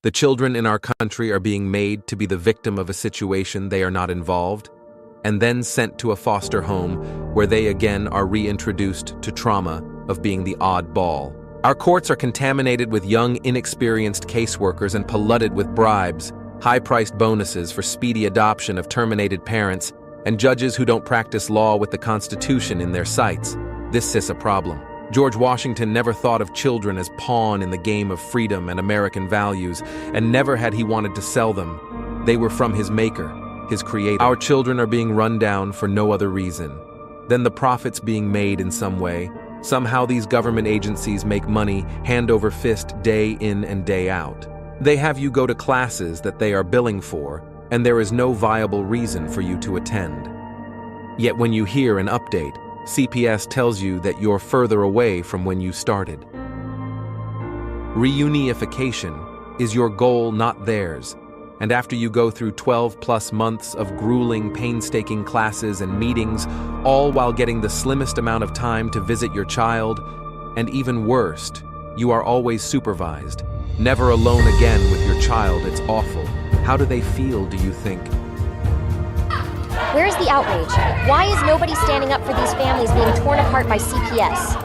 The children in our country are being made to be the victim of a situation they are not involved, and then sent to a foster home where they again are reintroduced to trauma of being the odd ball. Our courts are contaminated with young, inexperienced caseworkers and polluted with bribes, high-priced bonuses for speedy adoption of terminated parents, and judges who don't practice law with the Constitution in their sights. This is a problem. George Washington never thought of children as pawn in the game of freedom and American values, and never had he wanted to sell them. They were from his maker, his creator. Our children are being run down for no other reason than the profits being made in some way. Somehow these government agencies make money hand over fist day in and day out. They have you go to classes that they are billing for, and there is no viable reason for you to attend. Yet when you hear an update, CPS tells you that you're further away from when you started. Reunification is your goal, not theirs. And after you go through 12+ months of grueling, painstaking classes and meetings, all while getting the slimmest amount of time to visit your child, and even worst, you are always supervised. Never alone again with your child, it's awful. How do they feel, do you think? Where's the outrage? Why is nobody standing up for these families being torn apart by CPS?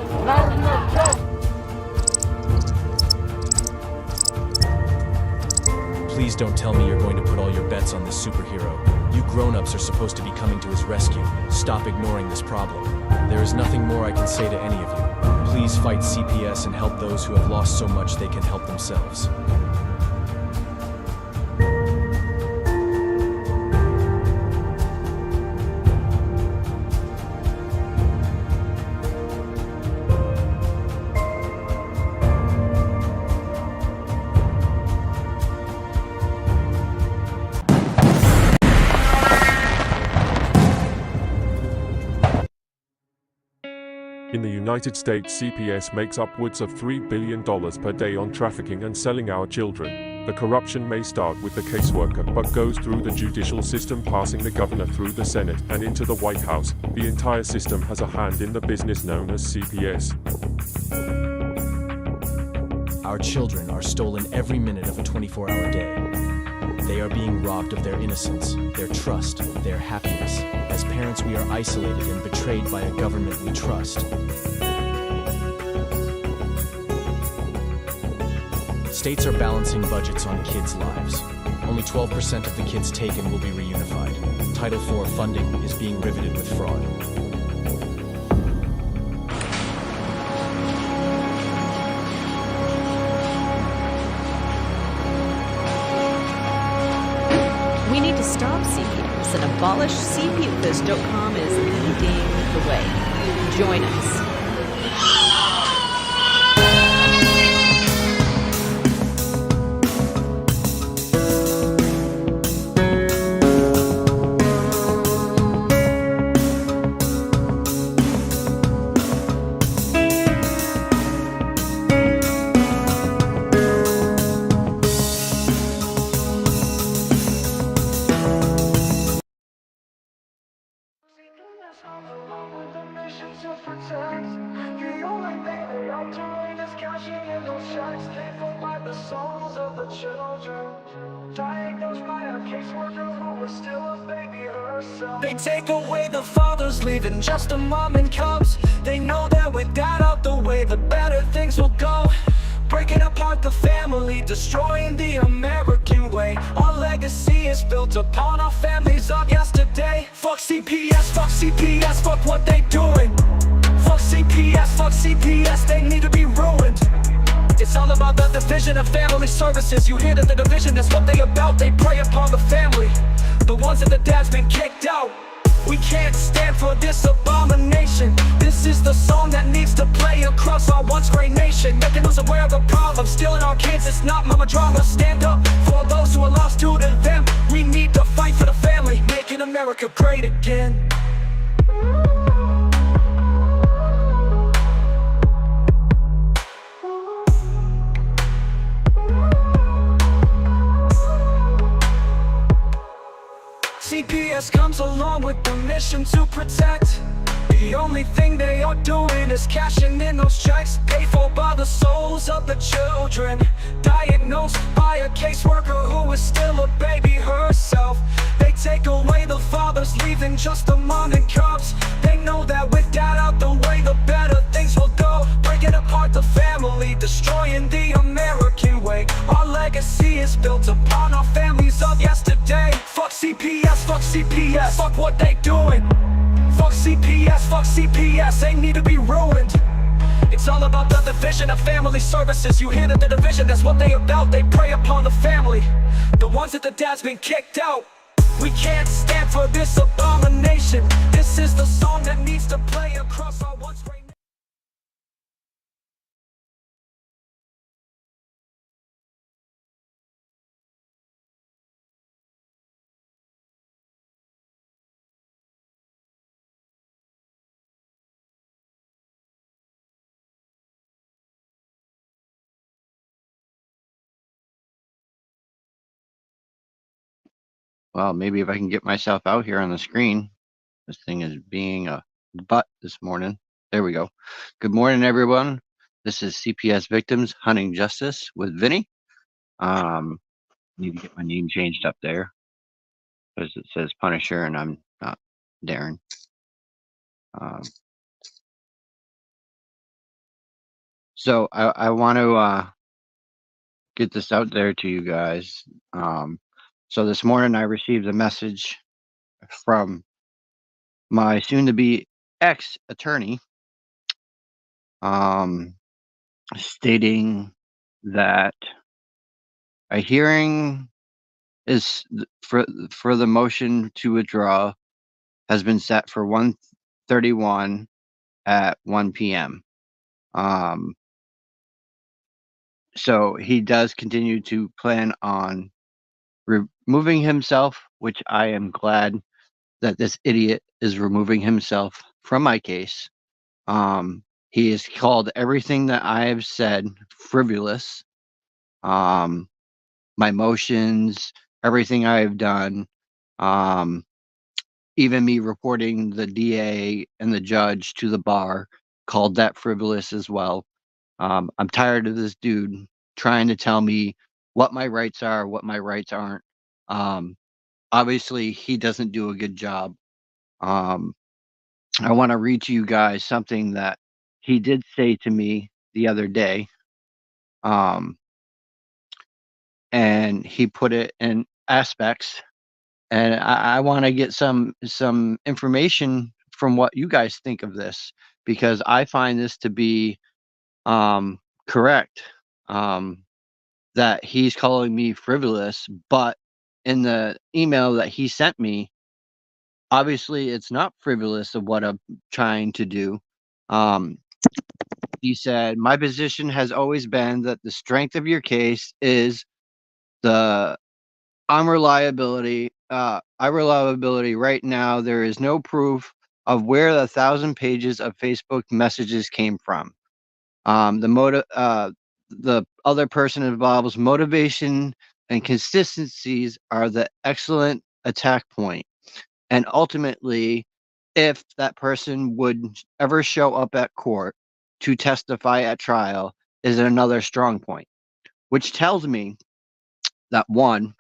Please don't tell me you're going to put all your bets on this superhero. You grown-ups are supposed to be coming to his rescue. Stop ignoring this problem. There is nothing more I can say to any of you. Please fight CPS and help those who have lost so much they can help themselves. In the United States, CPS makes upwards of $3 billion per day on trafficking and selling our children. The corruption may start with the caseworker, but goes through the judicial system, passing the governor through the Senate and into the White House. The entire system has a hand in the business known as CPS. Our children are stolen every minute of a 24-hour day. They are being robbed of their innocence, their trust, their happiness. As parents, we are isolated and betrayed by a government we trust. States are balancing budgets on kids' lives. Only 12% of the kids taken will be reunified. Title IV funding is being riveted with fraud. We need to stop CPS and abolish CPS.com is leading the way. Join us. They take away the fathers, leaving just a mom and cubs. They know that with that out the way, the better things will go. Breaking apart the family, destroying the American way. Our legacy is built upon our families of yesterday. Fuck CPS, fuck what they doing. Fuck CPS, they need to be ruined. It's all about the division of family services. You hear that the division is what they about. They prey upon the family, the ones that the dad's been kicked out. We can't stand for this abomination. This is the song that needs to play across our once great nation, making us aware of the problem. Stealing our kids, it's not mama drama. Stand up for those who are lost due to them. We need to fight for the family, making America great again. CPS comes along with the mission to protect. The only thing they are doing is cashing in those checks, paid for by the souls of the children, diagnosed by a a caseworker who is still a baby herself. They take away the fathers, leaving just a mom and cubs. They know that with dad out the way, the better things will go. Breaking apart the family, destroying the American way. Our legacy is built upon our families of yesterday. Fuck CPS, fuck CPS, fuck what they doing. Fuck CPS, they need to be ruined. It's all about the division of family services. You hear that the division, that's what they about. They prey upon the family, the ones that the dad's been kicked out. We can't stand for this abomination. This is the song that needs to play across our once great. Well, maybe if I can get myself out here on the screen. This thing is being a butt this morning. There we go. Good morning, everyone. This is CPS Victims Hunting Justice with Vinny. Need to get my name changed up there because it says Punisher and I'm not Darren. So I want to get this out there to you guys. So this morning I received a message from my soon-to-be ex-attorney stating that a hearing is for the motion to withdraw has been set for 1:31 at 1 p.m. So he does continue to plan on removing himself, which I am glad that this idiot is removing himself from my case. He has called everything that I have said frivolous. My motions, everything I have done, even me reporting the DA and the judge to the bar, called that frivolous as well. I'm tired of this dude trying to tell me what my rights are, what my rights aren't. Obviously, he doesn't do a good job. I want to read to you guys something that he did say to me the other day. And he put it in aspects, and I want to get some information from what you guys think of this, because I find this to be correct, that he's calling me frivolous, but in the email that he sent me, obviously it's not frivolous of what I'm trying to do. He said, my position has always been that the strength of your case is the unreliability. Unreliability right now, there is no proof of where the 1,000 pages of Facebook messages came from. The other person involved's motivation and consistencies are the excellent attack point. And ultimately, if that person would ever show up at court to testify at trial, is another strong point, which tells me that one,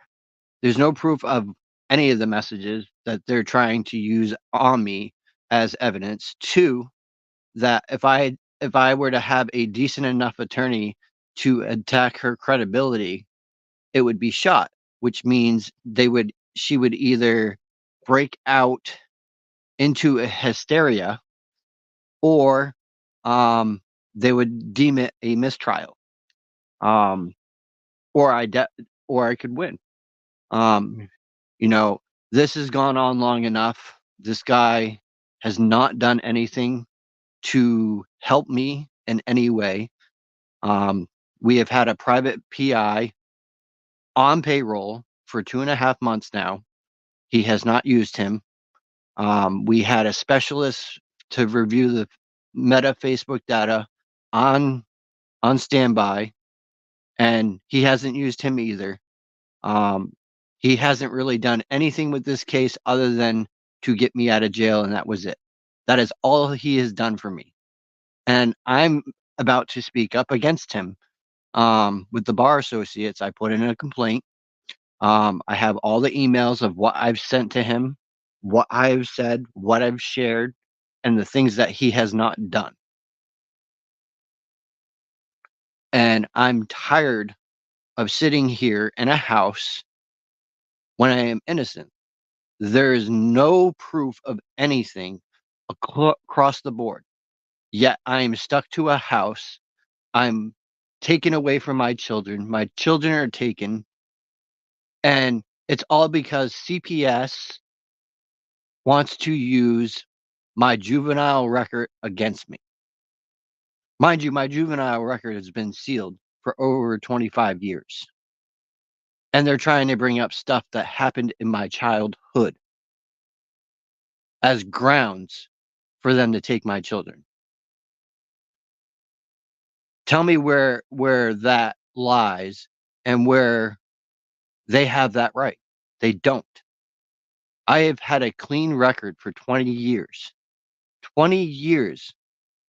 there's no proof of any of the messages that they're trying to use on me as evidence. Two, that if I were to have a decent enough attorney to attack her credibility, it would be shot, which means she would either break out into a hysteria, or they would deem it a mistrial, or I could win. You know, this has gone on long enough. This guy has not done anything to help me in any way. We have had a private PI on payroll for 2.5 months now. He has not used him. We had a specialist to review the Meta Facebook data on standby, and he hasn't used him either. He hasn't really done anything with this case other than to get me out of jail, and that was it. That is all he has done for me. And I'm about to speak up against him. with the bar associates. I put in a complaint. I have all the emails of what I've sent to him, what I've said, what I've shared, and the things that he has not done. And I'm tired of sitting here in a house when I am innocent. There is no proof of anything across the board. Yet I am stuck to a house. I'm taken away from my children. My children are taken. And it's all because CPS wants to use my juvenile record against me. Mind you, my juvenile record has been sealed for over 25 years. And they're trying to bring up stuff that happened in my childhood as grounds for them to take my children. Tell me where that lies and where they have that right. They don't. I have had a clean record for 20 years. 20 years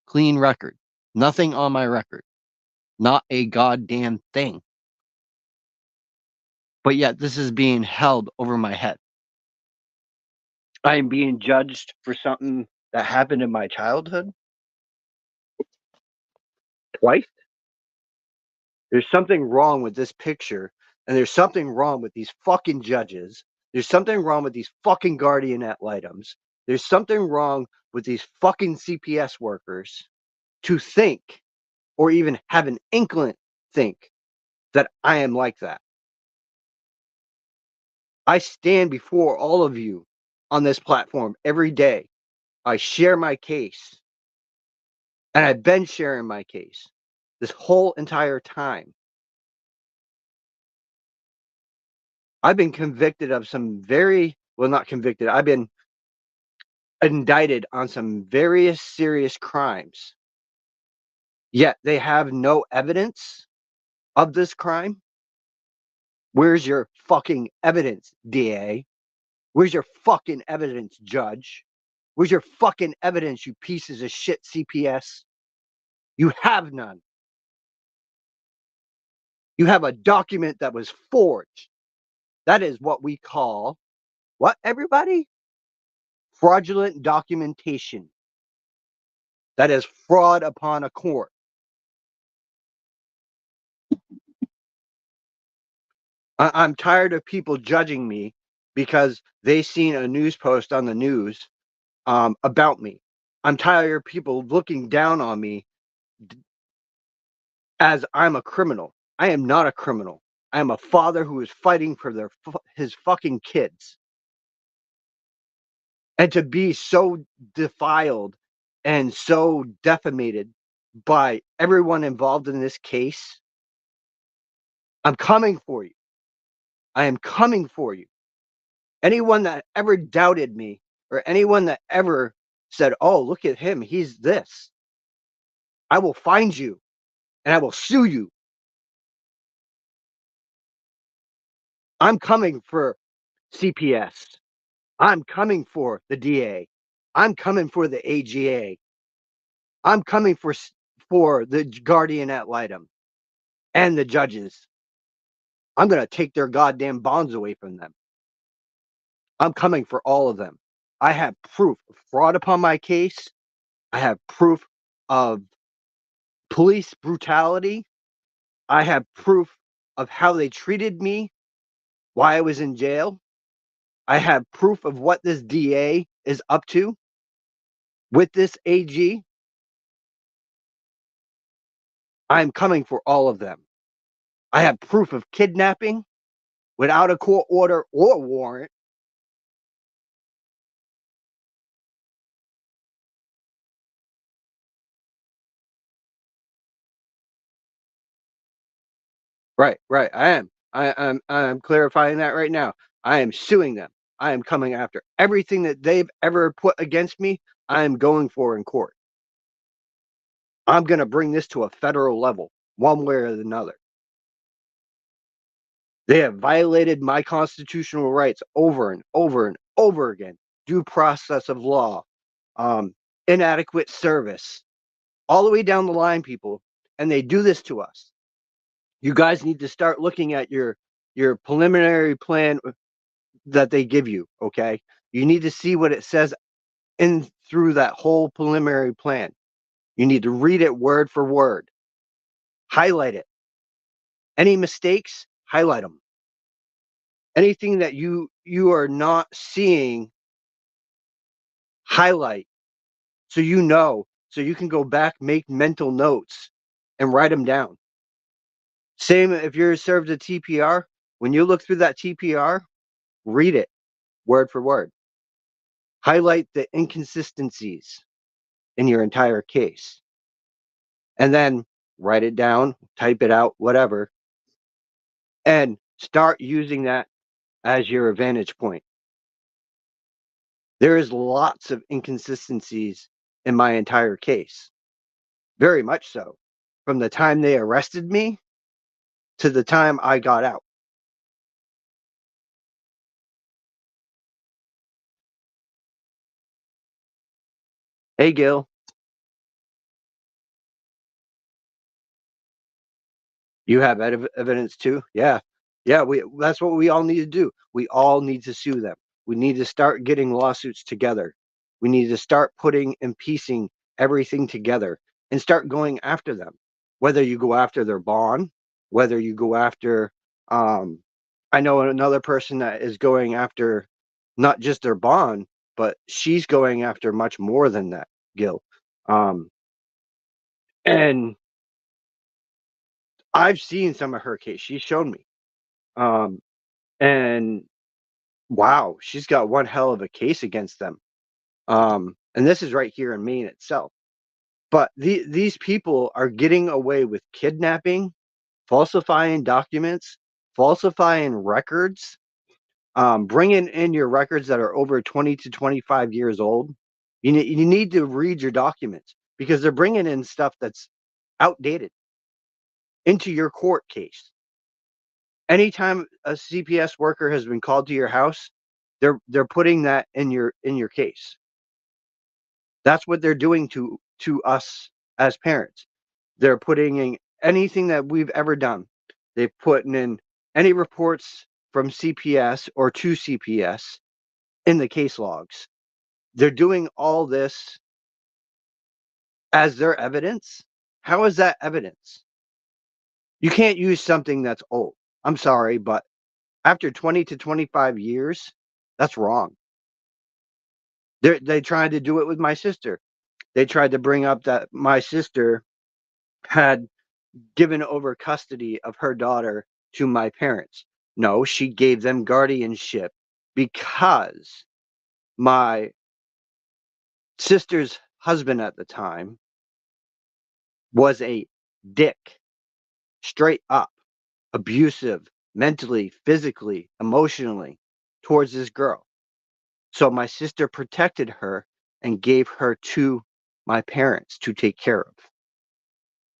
clean record. Nothing on my record. Not a goddamn thing. But yet this is being held over my head. I am being judged for something that happened in my childhood twice. There's something wrong with this picture, and there's something wrong with these fucking judges. There's something wrong with these fucking guardian ad litems. There's something wrong with these fucking CPS workers to think, or even have an inkling think, that I am like that. I stand before all of you on this platform every day. I share my case, and I've been sharing my case this whole entire time. I've been convicted of some not convicted, I've been indicted on some very serious crimes. Yet they have no evidence of this crime. Where's your fucking evidence, DA? Where's your fucking evidence, judge? Where's your fucking evidence, you pieces of shit, CPS? You have none. You have a document that was forged. That is what we call, what, everybody? Fraudulent documentation. That is fraud upon a court. I'm tired of people judging me because they seen a news post on the news about me. I'm tired of people looking down on me as I'm a criminal. I am not a criminal. I am a father who is fighting for his fucking kids. And to be so defiled and so defamated by everyone involved in this case, I'm coming for you. I am coming for you. Anyone that ever doubted me or anyone that ever said, oh, look at him, he's this, I will find you and I will sue you. I'm coming for CPS. I'm coming for the DA. I'm coming for the AGA. I'm coming for the guardian ad litem and the judges. I'm going to take their goddamn bonds away from them. I'm coming for all of them. I have proof of fraud upon my case. I have proof of police brutality. I have proof of how they treated me while I was in jail. I have proof of what this DA is up to with this AG. I'm coming for all of them. I have proof of kidnapping without a court order or warrant. Right. I am. I'm clarifying that right now. I am suing them. I am coming after everything that they've ever put against me. I am going for in court. I'm going to bring this to a federal level, one way or another. They have violated my constitutional rights over and over and over again. Due process of law, inadequate service, all the way down the line, people. And they do this to us. You guys need to start looking at your preliminary plan that they give you, okay? You need to see what it says in through that whole preliminary plan. You need to read it word for word. Highlight it. Any mistakes, highlight them. Anything that you are not seeing, highlight so you know, so you can go back, make mental notes and write them down. Same if you're served a TPR, when you look through that TPR, read it word for word. Highlight the inconsistencies in your entire case. And then write it down, type it out, whatever, and start using that as your vantage point. There is lots of inconsistencies in my entire case. Very much so. From the time they arrested me to the time I got out. Hey, Gil, you have evidence too? Yeah. Yeah, that's what we all need to do. We all need to sue them. We need to start getting lawsuits together. We need to start putting and piecing everything together and start going after them. Whether you go after their bond, whether you go after I know another person that is going after not just their bond, but she's going after much more than that, Gil. Um and I've seen some of her case. She's shown me. Um and wow, she's got one hell of a case against them. And this is right here in Maine itself. But these people are getting away with kidnapping, falsifying documents, falsifying records, bringing in your records that are over 20 to 25 years old. You need to read your documents because they're bringing in stuff that's outdated into your court case. Anytime a CPS worker has been called to your house, they're putting that in your case. That's what they're doing to us as parents. They're putting in anything that we've ever done. They've put in any reports from CPS or to CPS in the case logs. They're doing all this as their evidence. How is that evidence? You can't use something that's old. I'm sorry, but after 20 to 25 years, that's wrong. They tried to do it with my sister. They tried to bring up that my sister had given over custody of her daughter to my parents. No, she gave them guardianship because my sister's husband at the time was a dick, straight up abusive, mentally, physically, emotionally towards this girl. So my sister protected her and gave her to my parents to take care of.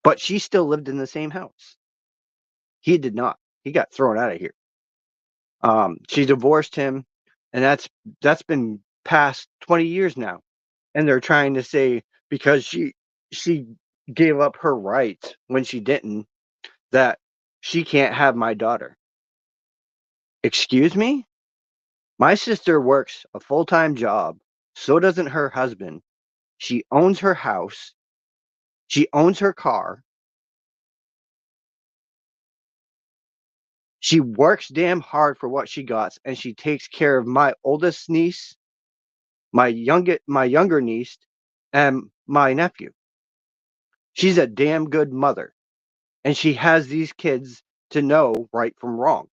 But she still lived in the same house. He did not. He got thrown out of here. She divorced him, and that's been past 20 years now. And they're trying to say because she gave up her rights when she didn't, that she can't have my daughter. Excuse me? My sister works a full-time job. So doesn't her husband. She owns her house. She owns her car. She works damn hard for what she got, and she takes care of my oldest niece, my younger niece, and my nephew. She's a damn good mother, and she has these kids to know right from wrong.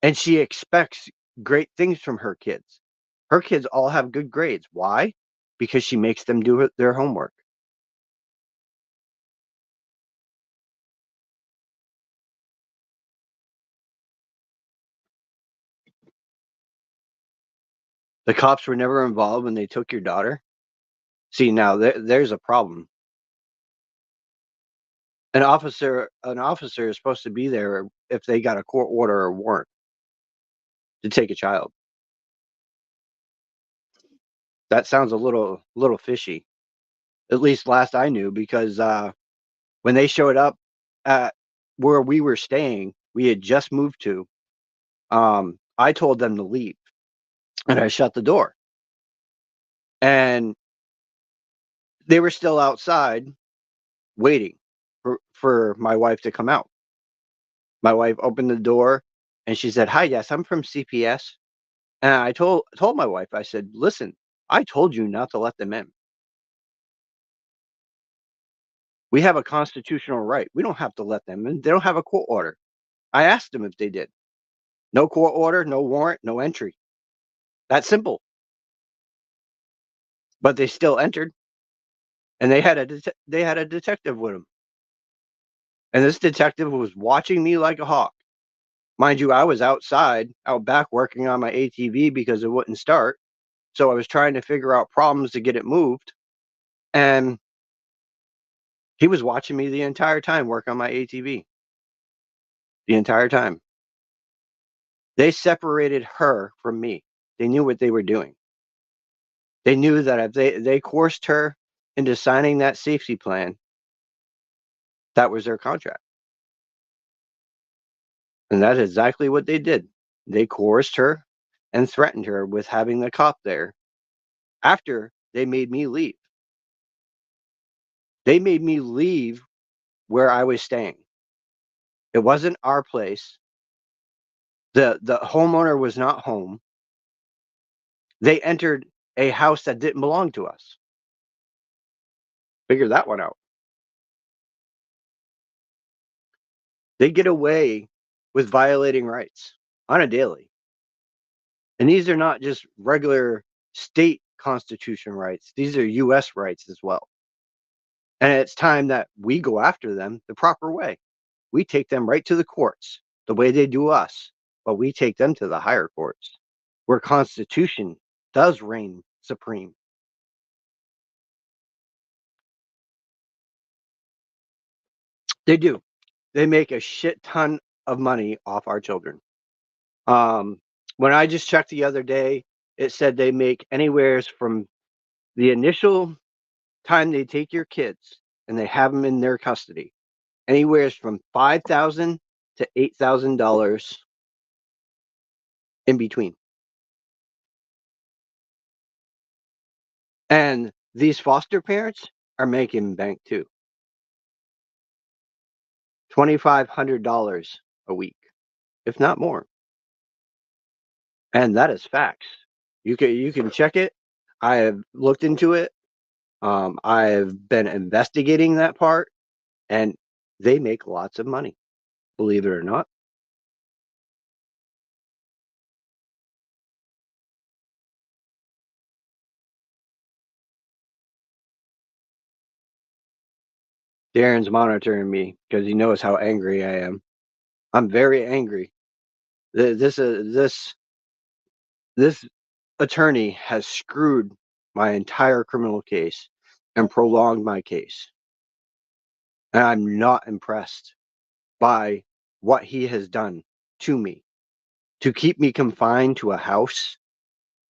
And she expects great things from her kids. Her kids all have good grades. Why? Because she makes them do their homework. The cops were never involved when they took your daughter. See, now there's a problem. An officer is supposed to be there if they got a court order or warrant to take a child. That sounds a little fishy. At least last I knew, because When they showed up at where we were staying, we had just moved to, I told them to leave and I shut the door. And they were still outside waiting for my wife to come out. My wife opened the door and she said, "Hi, yes, I'm from CPS." And I told my wife, I said, "Listen, I told you not to let them in. We have a constitutional right. We don't have to let them in. They don't have a court order." I asked them if they did. No court order, no warrant, no entry. That's simple. But they still entered, and they had a detective with them. And this detective was watching me like a hawk. Mind you, I was outside, out back working on my ATV because it wouldn't start. So I was trying to figure out problems to get it moved. And he was watching me the entire time work on my ATV. The entire time. They separated her from me. They knew what they were doing. They knew that if they coerced her into signing that safety plan, that was their contract. And that's exactly what they did. They coerced her and threatened her with having the cop there after they made me leave. They made me leave where I was staying. It wasn't our place. The homeowner was not home. They entered a house that didn't belong to us. Figure that one out. They get away with violating rights on a daily. And these are not just regular state constitution rights. These are US rights as well. And it's time that we go after them the proper way. We take them right to the courts, the way they do us, but we take them to the higher courts, where Constitution does reign supreme. They do. They make a shit ton of money off our children. When I just checked the other day, it said they make anywhere from the initial time they take your kids and they have them in their custody, anywhere from $5,000 to $8,000 in between. And these foster parents are making bank too. $2,500 a week, if not more. And that is facts. You can check it. I have looked into it. I have been investigating that part, and they make lots of money, believe it or not. Darren's monitoring me because he knows how angry I am. I'm very angry. This attorney has screwed my entire criminal case and prolonged my case. And I'm not impressed by what he has done to me. To keep me confined to a house,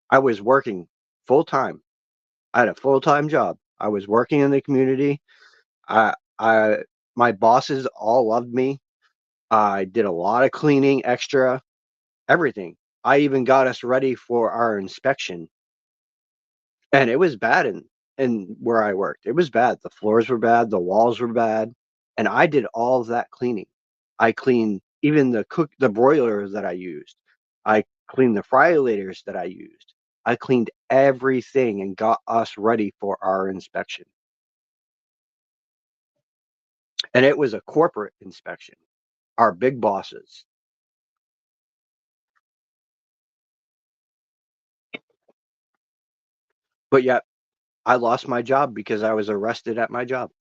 I was working full time. I had a full time job. I was working in the community. I my bosses all loved me. I did a lot of cleaning, extra, everything. I even got us ready for our inspection. And it was bad in where I worked. It was bad. The floors were bad, the walls were bad, and I did all of that cleaning. I cleaned even the broilers that I used. I cleaned the friolators that I used. I cleaned everything and got us ready for our inspection. And it was a corporate inspection, our big bosses. But yet I lost my job because I was arrested at my job.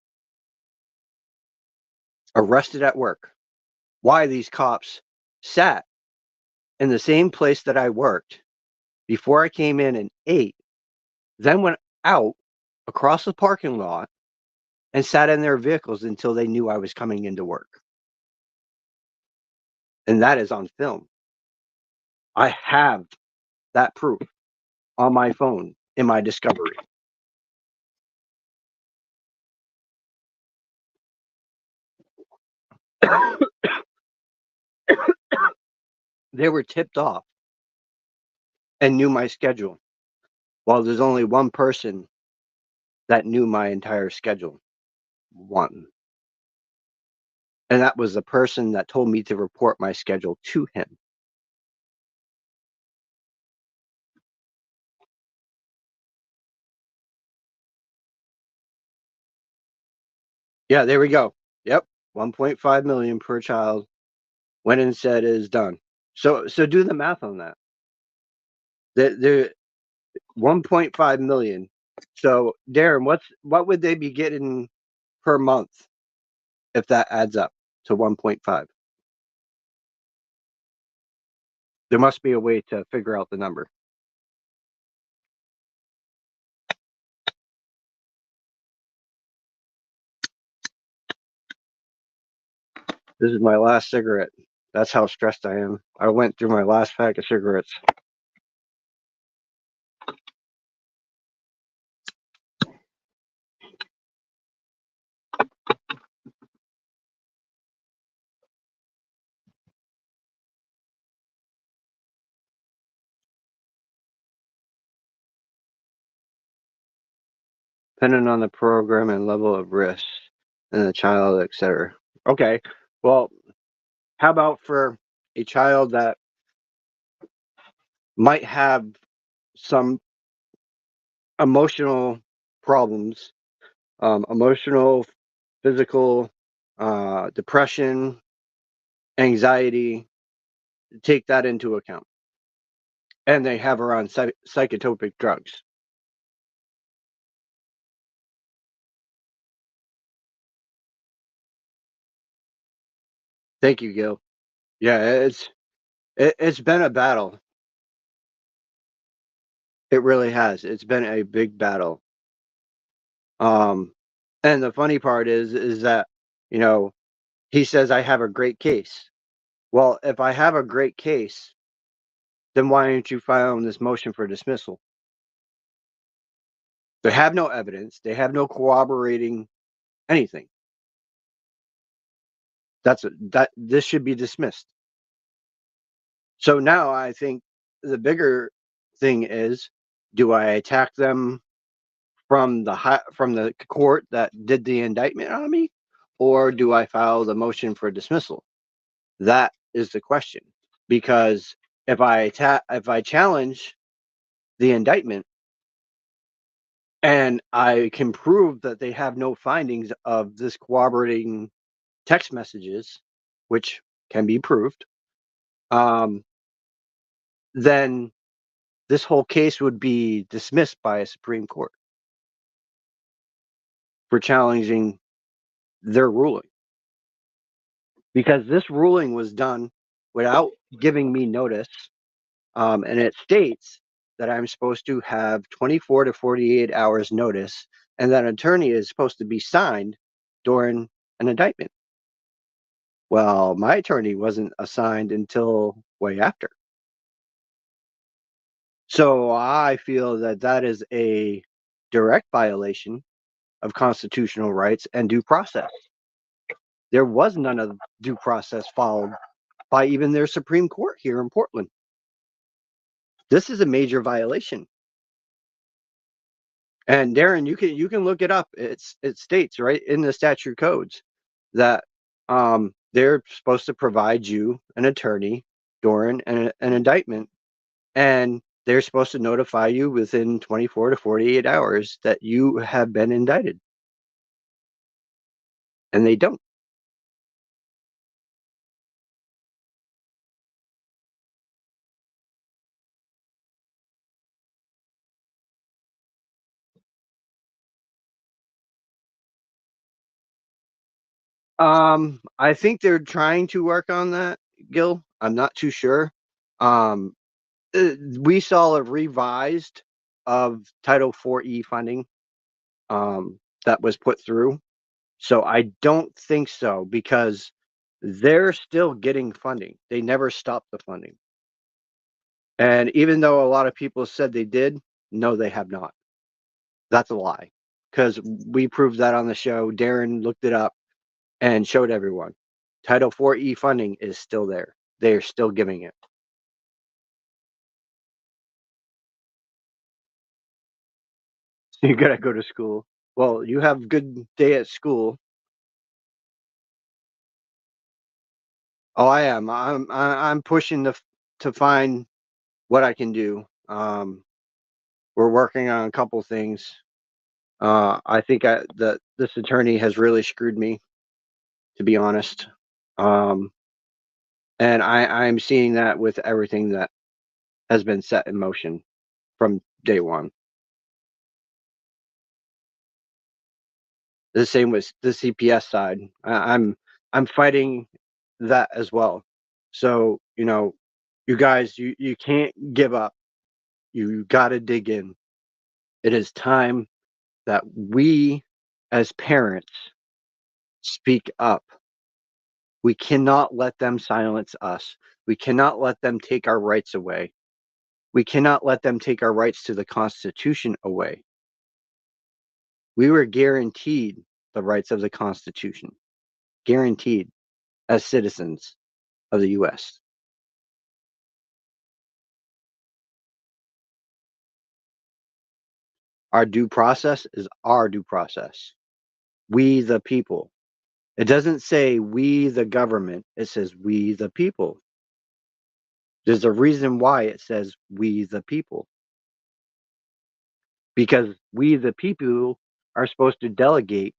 Arrested at work. Why these cops sat in the same place that I worked before I came in and ate, then went out across the parking lot and sat in their vehicles until they knew I was coming into work. And that is on film. I have that proof on my phone in my discovery. They were tipped off and knew my schedule. While there's only one person that knew my entire schedule. One. And that was the person that told me to report my schedule to him. Yeah, there we go. Yep. 1.5 million per child. Went and said is done. So do the math on that. The 1.5 million. So Darren, what would they be getting per month if that adds up to 1.5? There must be a way to figure out the number. This is my last cigarette. That's how stressed I am. I went through my last pack of cigarettes. Depending on the program and level of risk and the child, etc. Okay. Well, how about for a child that might have some emotional problems, emotional, physical, depression, anxiety, take that into account. And they have her on psychotropic drugs. Thank you, Gil. Yeah, it's been a battle. It really has. It's been a big battle. And the funny part is that, you know, he says I have a great case. Well, if I have a great case, then why aren't you filing this motion for dismissal? They have no evidence. They have no corroborating anything. That this should be dismissed. So now I think the bigger thing is, do I attack them from the court that did the indictment on me, or do I file the motion for dismissal? That is the question. Because if I challenge the indictment and I can prove that they have no findings of this corroborating text messages, which can be proved, then this whole case would be dismissed by a Supreme Court for challenging their ruling. Because this ruling was done without giving me notice, and it states that I'm supposed to have 24 to 48 hours notice, and that attorney is supposed to be signed during an indictment. Well, my attorney wasn't assigned until way after. So I feel that that is a direct violation of constitutional rights and due process. There was none of due process followed by even their Supreme Court here in Portland. This is a major violation. And Darren, you can look it up. It states right in the statute codes that they're supposed to provide you an attorney during an indictment, and they're supposed to notify you within 24 to 48 hours that you have been indicted. And they don't. I think they're trying to work on that, Gil. I'm not too sure. Um, we saw a revised of Title 4E funding that was put through. So I don't think so, because they're still getting funding. They never stopped the funding. And even though a lot of people said they did, no, they have not. That's a lie, because we proved that on the show. Darren looked it up and showed everyone. Title 4E funding is still there. They are still giving it. So you gotta go to school. Well, you have a good day at school. Oh, I am. I'm pushing to find what I can do. We're working on a couple things. I think this attorney has really screwed me, to be honest. And I'm seeing that with everything that has been set in motion from day one. The same with the CPS side. I'm fighting that as well. So, you guys, you can't give up. You got to dig in. It is time that we as parents speak up. We cannot let them silence us. We cannot let them take our rights away. We cannot let them take our rights to the Constitution away. We were guaranteed the rights of the Constitution, guaranteed as citizens of the US. Our due process is our due process. We the people. It doesn't say we the government, it says we the people. There's a reason why it says we the people. Because we the people are supposed to delegate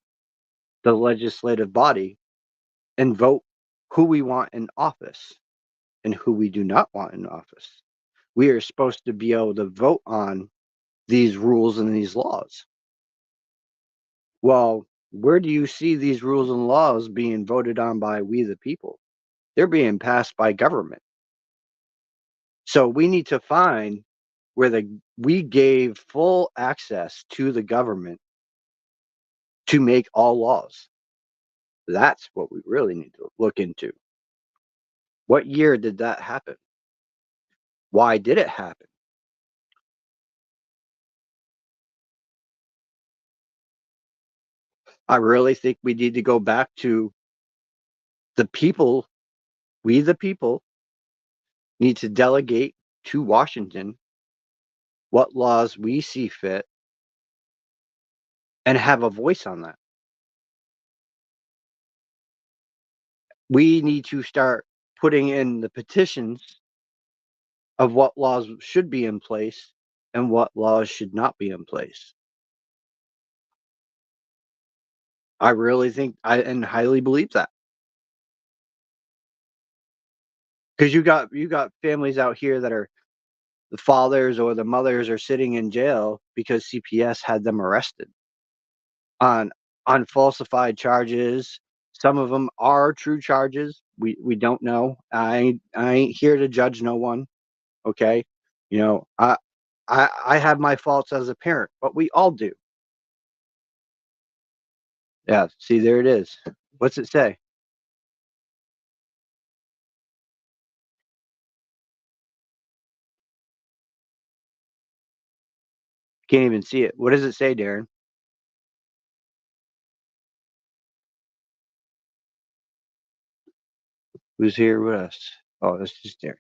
the legislative body and vote who we want in office and who we do not want in office. We are supposed to be able to vote on these rules and these laws. Well, where do you see these rules and laws being voted on by we the people? They're being passed by government. So we need to find where we gave full access to the government to make all laws. That's what we really need to look into. What year did that happen? Why did it happen? I really think we need to go back to the people. We, the people, need to delegate to Washington what laws we see fit and have a voice on that. We need to start putting in the petitions of what laws should be in place and what laws should not be in place. I really think and highly believe that. Because you got families out here that are the fathers or the mothers are sitting in jail because CPS had them arrested on falsified charges. Some of them are true charges. We don't know. I ain't here to judge no one. Okay, I have my faults as a parent, but we all do. Yeah. See, there it is. What's it say? Can't even see it. What does it say, Darren? Who's here with us? Oh, that's just Darren.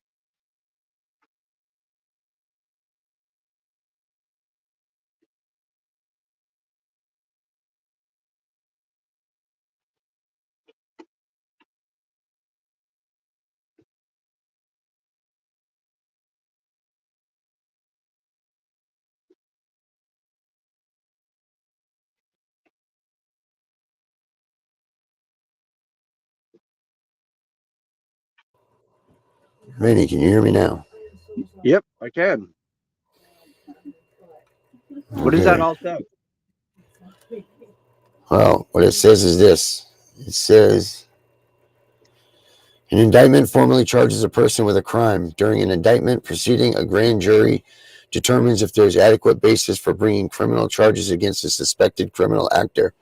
Vinny, can you hear me now? Yep, I can. What does that Okay. all say? Well, what it says is this. It says, an indictment formally charges a person with a crime. During an indictment proceeding, a grand jury determines if there is adequate basis for bringing criminal charges against a suspected criminal actor.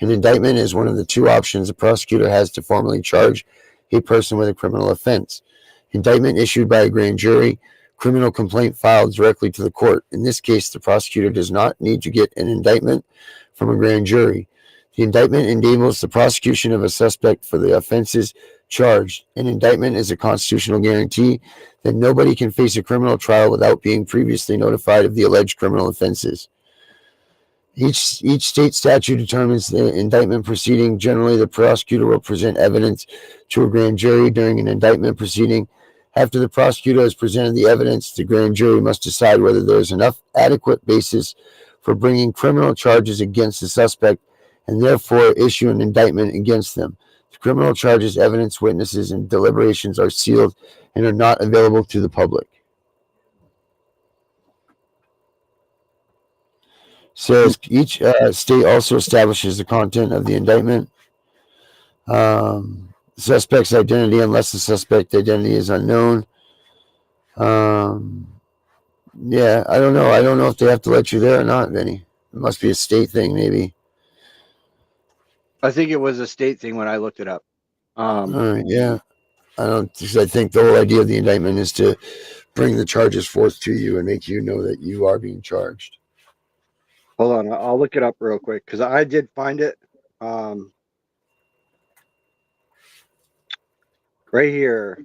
An indictment is one of the two options a prosecutor has to formally charge a person with a criminal offense. Indictment issued by a grand jury, criminal complaint filed directly to the court. In this case, the prosecutor does not need to get an indictment from a grand jury. The indictment enables the prosecution of a suspect for the offenses charged. An indictment is a constitutional guarantee that nobody can face a criminal trial without being previously notified of the alleged criminal offenses. Each state statute determines the indictment proceeding. Generally, the prosecutor will present evidence to a grand jury during an indictment proceeding. After the prosecutor has presented the evidence, the grand jury must decide whether there is enough adequate basis for bringing criminal charges against the suspect and therefore issue an indictment against them. The criminal charges, evidence, witnesses, and deliberations are sealed and are not available to the public. Says each state also establishes the content of the indictment. Suspect's identity, unless the suspect identity is unknown. Yeah, I don't know. I don't know if they have to let you there or not, Vinny. It must be a state thing, maybe. I think it was a state thing when I looked it up. All right, yeah. I think the whole idea of the indictment is to bring the charges forth to you and make you know that you are being charged. Hold on, I'll look it up real quick because I did find it. Right here.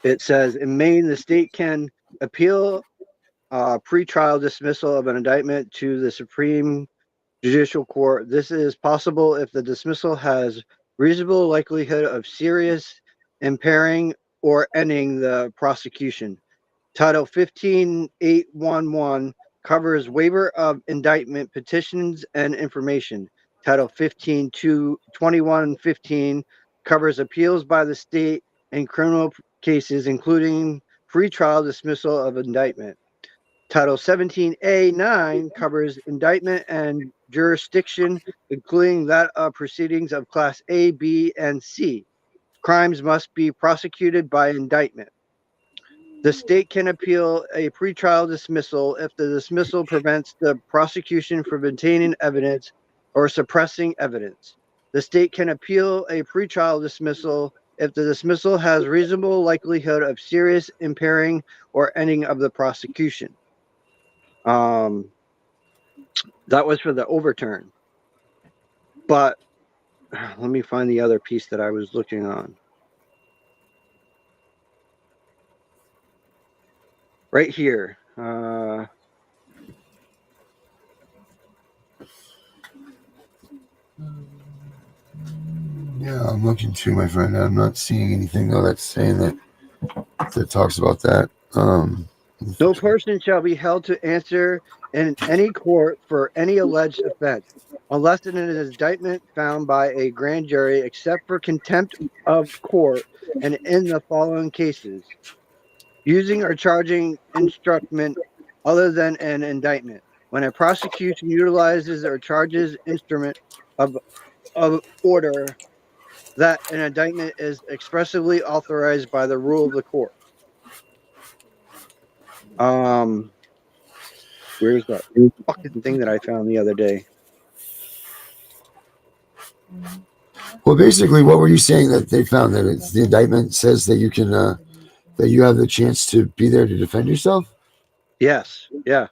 It says in Maine, the state can appeal pretrial dismissal of an indictment to the Supreme Judicial Court. This is possible if the dismissal has reasonable likelihood of serious impairing or ending the prosecution. Title 15811 covers waiver of indictment petitions and information. Title 2115 covers appeals by the state in criminal cases, including pretrial dismissal of indictment. Title 17A9 covers indictment and jurisdiction, including that of proceedings of Class A, B, and C. Crimes must be prosecuted by indictment. The state can appeal a pretrial dismissal if the dismissal prevents the prosecution from obtaining evidence or suppressing evidence. The state can appeal a pretrial dismissal if the dismissal has reasonable likelihood of serious impairing or ending of the prosecution. That was for the overturn. But let me find the other piece that I was looking on. Right here. Yeah, I'm looking too, my friend. I'm not seeing anything though that's saying that talks about that. No person shall be held to answer in any court for any alleged offense, unless in an indictment found by a grand jury, except for contempt of court and in the following cases: using or charging instrument other than an indictment. When a prosecution utilizes or charges instrument of order that an indictment is expressly authorized by the rule of the court. Where's that fucking thing that I found the other day? Well, basically, what were you saying that they found that it's the indictment says that you can that you have the chance to be there to defend yourself? Yes. Yeah.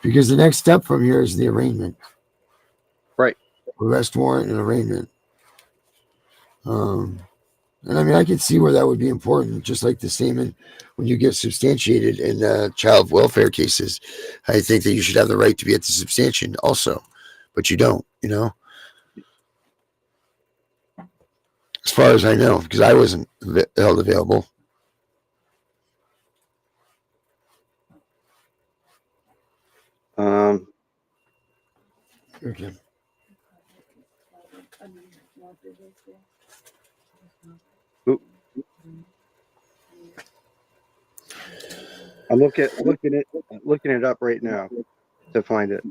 Because the next step from here is the arraignment. Right. Arrest warrant and arraignment. And I mean, I can see where that would be important, just like the same when you get substantiated in child welfare cases. I think that you should have the right to be at the substantiation also, but you don't, you know, as far as I know, because I wasn't held available. Okay. I'm looking it up right now to find it.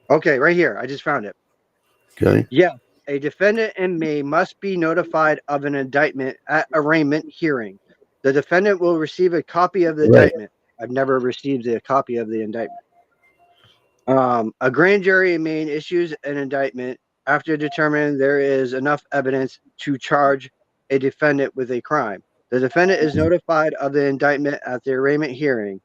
Okay, right here. I just found it. Okay. Yeah. A defendant in May must be notified of an indictment at arraignment hearing. The defendant will receive a copy of the indictment. I've never received a copy of the indictment. A grand jury in Maine issues an indictment after determining there is enough evidence to charge a defendant with a crime. The defendant is notified of the indictment at the arraignment hearing.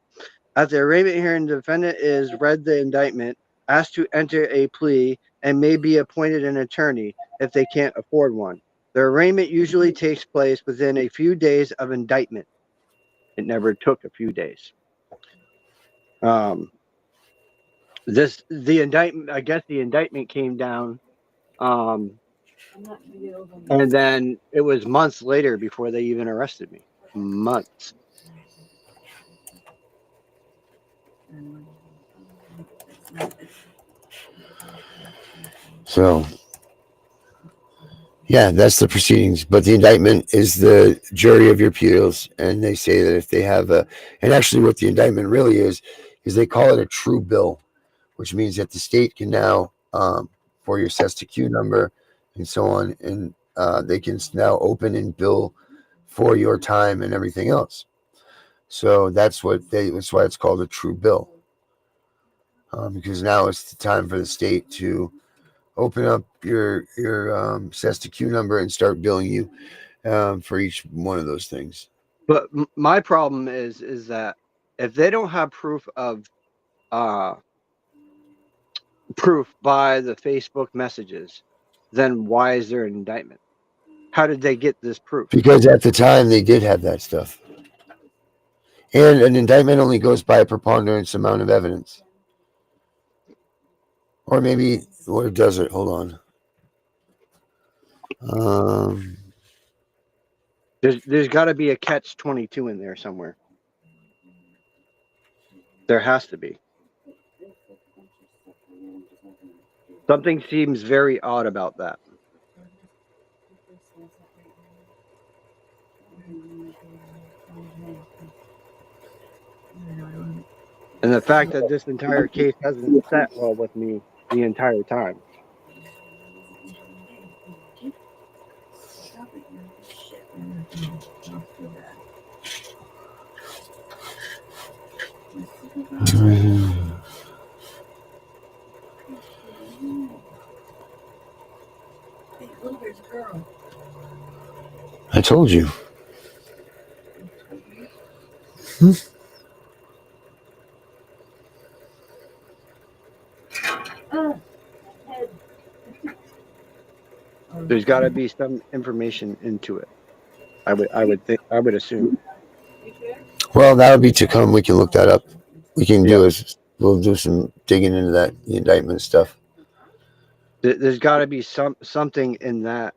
At the arraignment hearing, the defendant is read the indictment, asked to enter a plea, and may be appointed an attorney if they can't afford one. The arraignment usually takes place within a few days of indictment. It never took a few days. The indictment, I guess the indictment came down, and then it was months later before they even arrested me. Months. So, yeah, that's the proceedings. But the indictment is the jury of your appeals, and they say that if they have and actually, what the indictment really is they call it a true bill, which means that the state can now, for your SESTA-Q number and so on, and they can now open and bill for your time and everything else. So that's why it's called a true bill, because now it's the time for the state to open up your SESTA-Q number and start billing you for each one of those things. But my problem is that if they don't have proof of proof by the Facebook messages, then why is there an indictment? How did they get this proof? Because at the time they did have that stuff. And an indictment only goes by a preponderance amount of evidence. Or maybe, what does it? Hold on. There's got to be a catch-22 in there somewhere. There has to be. Something seems very odd about that. And the fact that this entire case hasn't sat well with me the entire time. I told you. There's got to be some information into it. I would assume. Well, that would be to come. We can look that up. We'll do some digging into the indictment stuff. There's got to be something in that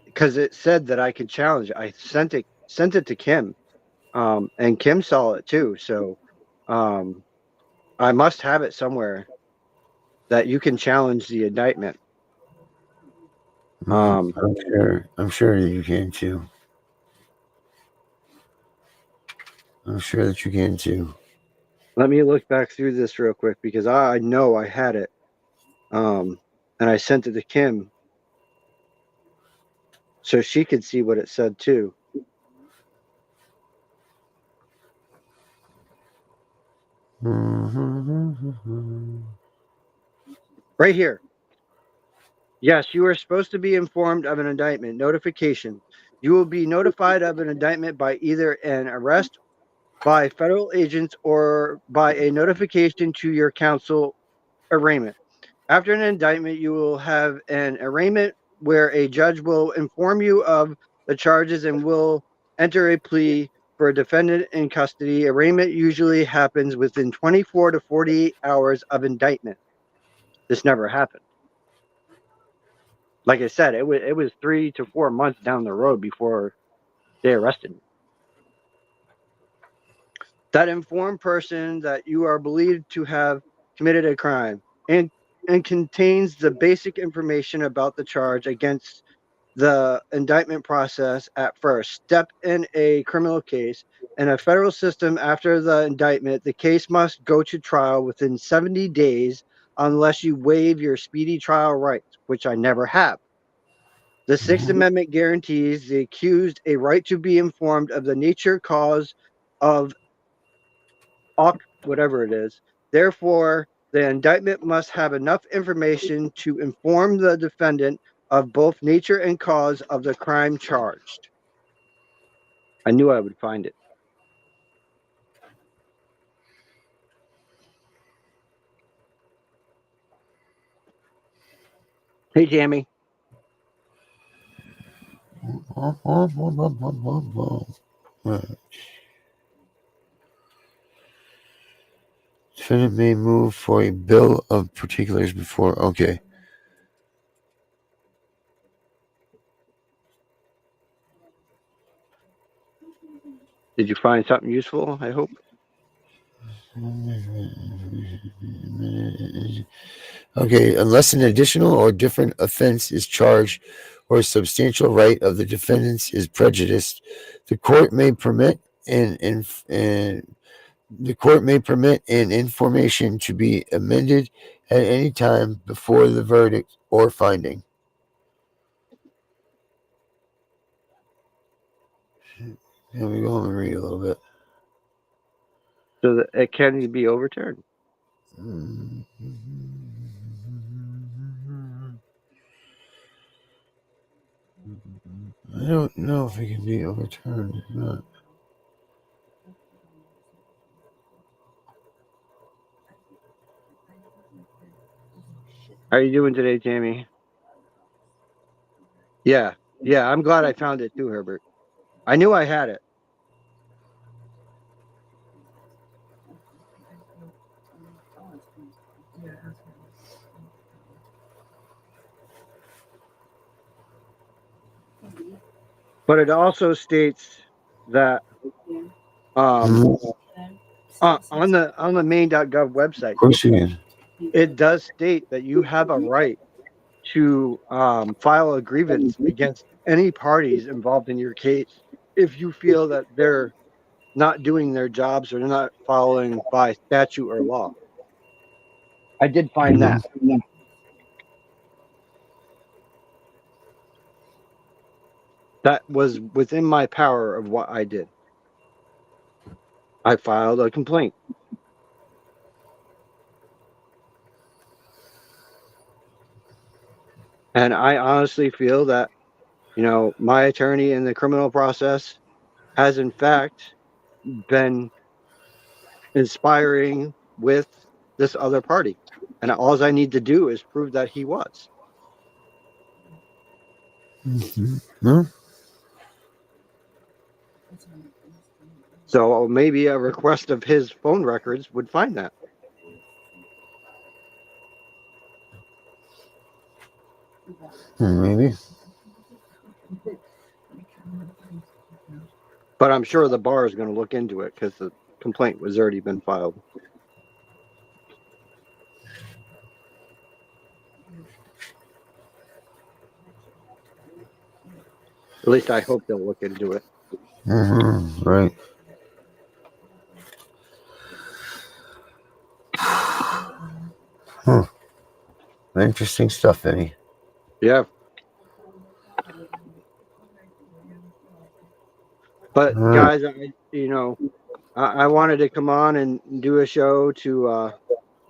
because it said that I could challenge it. I sent it to Kim, and Kim saw it too. So, I must have it somewhere that you can challenge the indictment. I'm sure you can too. I'm sure that you can too. Let me look back through this real quick because I know I had it, and I sent it to Kim so she could see what it said too. Right here. Yes, you are supposed to be informed of an indictment notification. You will be notified of an indictment by either an arrest by federal agents or by a notification to your counsel arraignment. After an indictment, you will have an arraignment where a judge will inform you of the charges and will enter a plea for a defendant in custody. Arraignment usually happens within 24 to 48 hours of indictment. This never happened. Like I said, it was 3 to 4 months down the road before they arrested me. That informed person that you are believed to have committed a crime and contains the basic information about the charge against the indictment process at first step in a criminal case. In a federal system, after the indictment, the case must go to trial within 70 days unless you waive your speedy trial rights, which I never have. The Sixth Amendment guarantees the accused a right to be informed of the nature, cause of whatever it is. Therefore, the indictment must have enough information to inform the defendant of both nature and cause of the crime charged. I knew I would find it. Hey, Jamie. Defendant may move for a bill of particulars before. Okay. Did you find something useful? I hope. Okay, unless an additional or different offense is charged or a substantial right of the defendants is prejudiced, the court may permit an information to be amended at any time before the verdict or finding. Let me go home and read a little bit. So that it can be overturned. I don't know if it can be overturned or not. How are you doing today, Jamie? Yeah. Yeah, I'm glad I found it too, Herbert. I knew I had it. But it also states that on the main.gov website, Of course you can. it does state that you have a right to file a grievance against any parties involved in your case if you feel that they're not doing their jobs or not following by statute or law. I did find that. That was within my power of what I did. I filed a complaint. And I honestly feel that, my attorney in the criminal process has in fact been inspiring with this other party. And all I need to do is prove that he was. So maybe a request of his phone records would find that. Maybe. But I'm sure the bar is going to look into it because the complaint was already been filed. At least I hope they'll look into it. Right. Interesting stuff, Vinny. Yeah. But guys, I wanted to come on and do a show to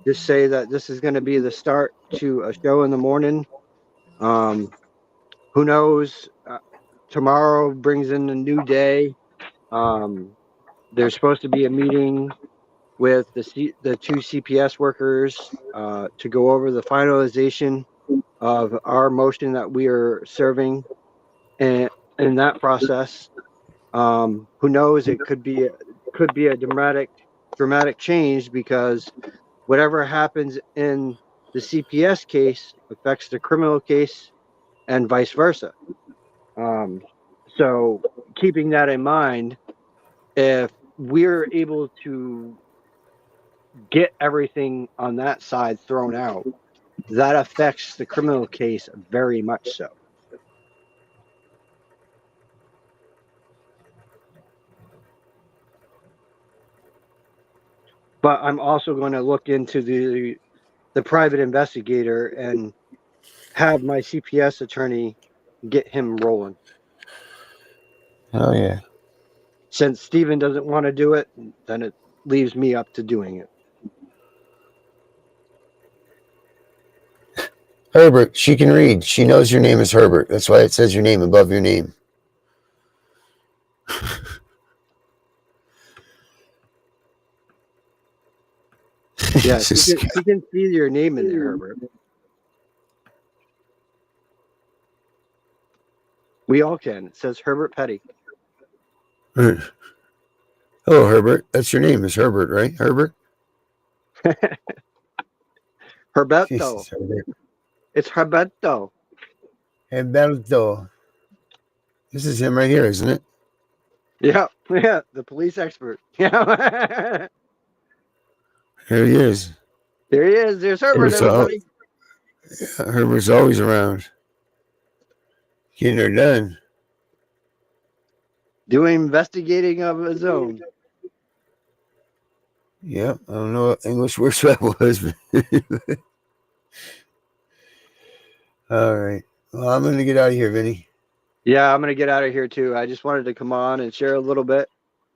just say that this is going to be the start to a show in the morning. Who knows? Tomorrow brings in a new day. There's supposed to be a meeting with the two CPS workers to go over the finalization of our motion that we are serving, and in that process, who knows? It could be a dramatic change because whatever happens in the CPS case affects the criminal case and vice versa. So keeping that in mind, if we're able to get everything on that side thrown out, that affects the criminal case very much so. But I'm also going to look into the private investigator and have my CPS attorney get him rolling. Oh, yeah. Since Steven doesn't want to do it, then it leaves me up to doing it. Herbert, she can read. She knows your name is Herbert. That's why it says your name above your name. Yeah, she can see your name in there, Herbert. We all can. It says Herbert Petty. Hello, Herbert. That's your name, is Herbert, right? Herbert? Herberto. Jesus, Herbert. It's Herberto. Herberto. This is him right here, isn't it? Yeah, yeah, the police expert. Yeah. Here he is. There he is. There's Herbert, everybody. Herbert's always around. Getting her done. Doing investigating of his own. Yep. I don't know what English word that was. But all right. Well, I'm going to get out of here, Vinny. Yeah, I'm going to get out of here too. I just wanted to come on and share a little bit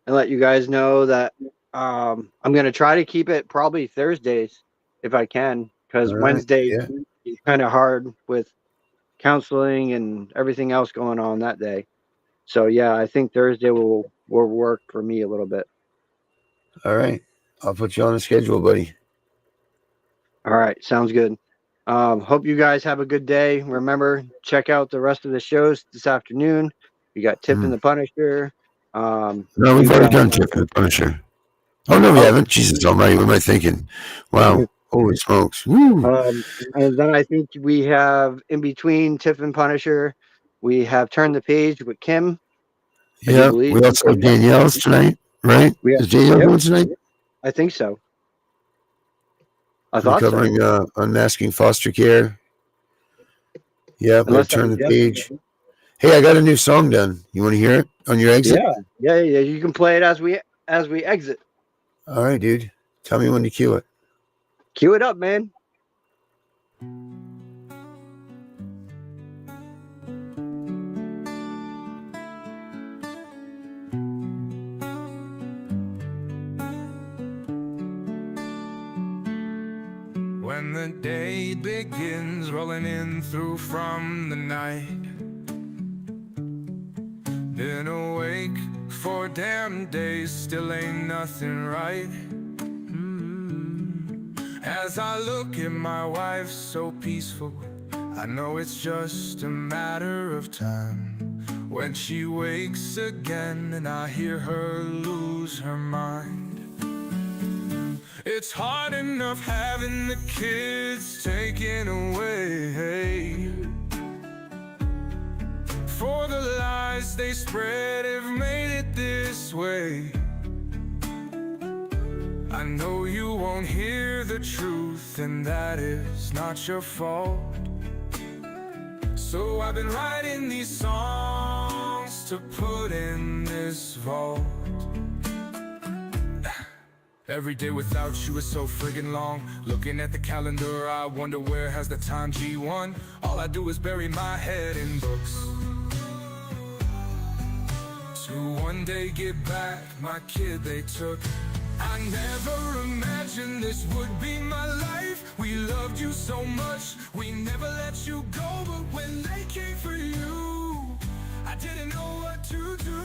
and let you guys know that I'm going to try to keep it probably Thursdays if I can, because Wednesday is kind of hard with counseling and everything else going on that day. So yeah, I think Thursday will work for me a little bit. All right. I'll put you on the schedule, buddy. All right. Sounds good. Hope you guys have a good day. Remember, check out the rest of the shows this afternoon. We got Tip and the Punisher. No, we've already done Tip and the Punisher. Oh, no, we haven't. Jesus almighty. What am I thinking? Wow. Holy smokes. Woo. And then I think we have in between Tip and Punisher, we have Turn the Page with Kim. Yeah, we also have Danielle's tonight, right? Is Danielle going tonight? I think so. I thought covering unmasking foster care. Yeah, we'll turn the page. Hey, I got a new song done. You want to hear it on your exit? Yeah. You can play it as we exit. All right, dude. Tell me when to cue it. Cue it up, man. When the day begins rolling in through from the night, been awake 4 damn days, still ain't nothing right. As I look at my wife so peaceful, I know it's just a matter of time when she wakes again and I hear her lose her mind. It's hard enough having the kids taken away for the lies they spread have made it this way. I know you won't hear the truth, and that is not your fault. So I've been writing these songs to put in this vault. Every day without you is so friggin' long. Looking at the calendar, I wonder where has the time G1. All I do is bury my head in books to one day get back my kid they took. I never imagined this would be my life. We loved you so much, we never let you go. But when they came for you, I didn't know what to do.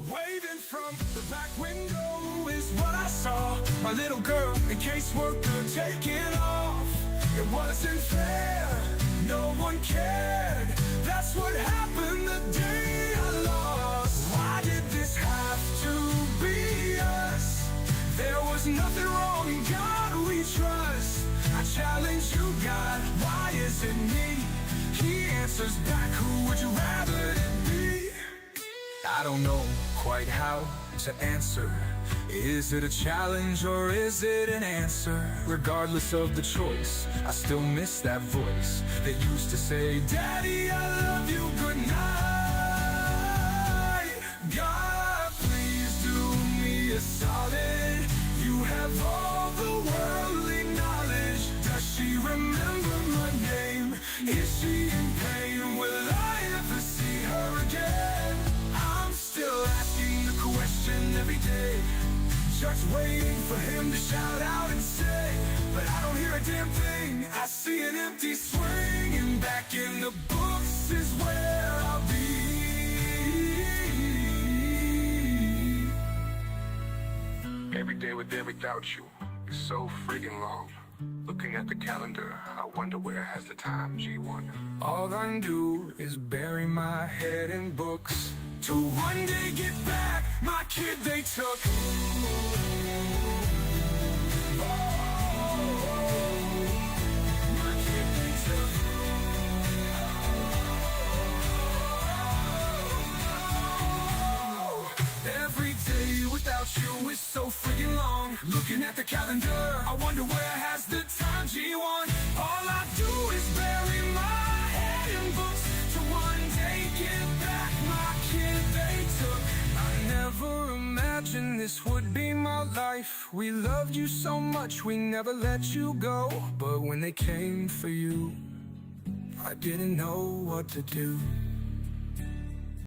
Waving from the back window is what I saw. My little girl, a caseworker, taking off. It wasn't fair, no one cared. That's what happened the day I lost. Why did this have to be us? There was nothing wrong, in God we trust. I challenge you, God, why is it me? He answers back, who would you rather it be? I don't know quite how to answer. Is it a challenge or is it an answer? Regardless of the choice, I still miss that voice that used to say, Daddy, I love you, good night. God, please do me a solid. You have all the worldly knowledge. Does she remember my name? Is she in pain? Will I ever see her again? I'm still asking the question every day, just waiting for him to shout out and say, but I don't hear a damn thing. I see an empty swing, and back in the books is where I'll be. Every day with them without you is so friggin' long. Looking at the calendar, I wonder where has the time, G1. All I do is bury my head in books to one day get back my kid they took. My kid they took. Every day without you is so freaking long. Looking at the calendar, I wonder where has the time, G1. All I do is bury my head in books to one day get back my kid they took. I never imagined this would be my life. We loved you so much, we never let you go. But when they came for you, I didn't know what to do.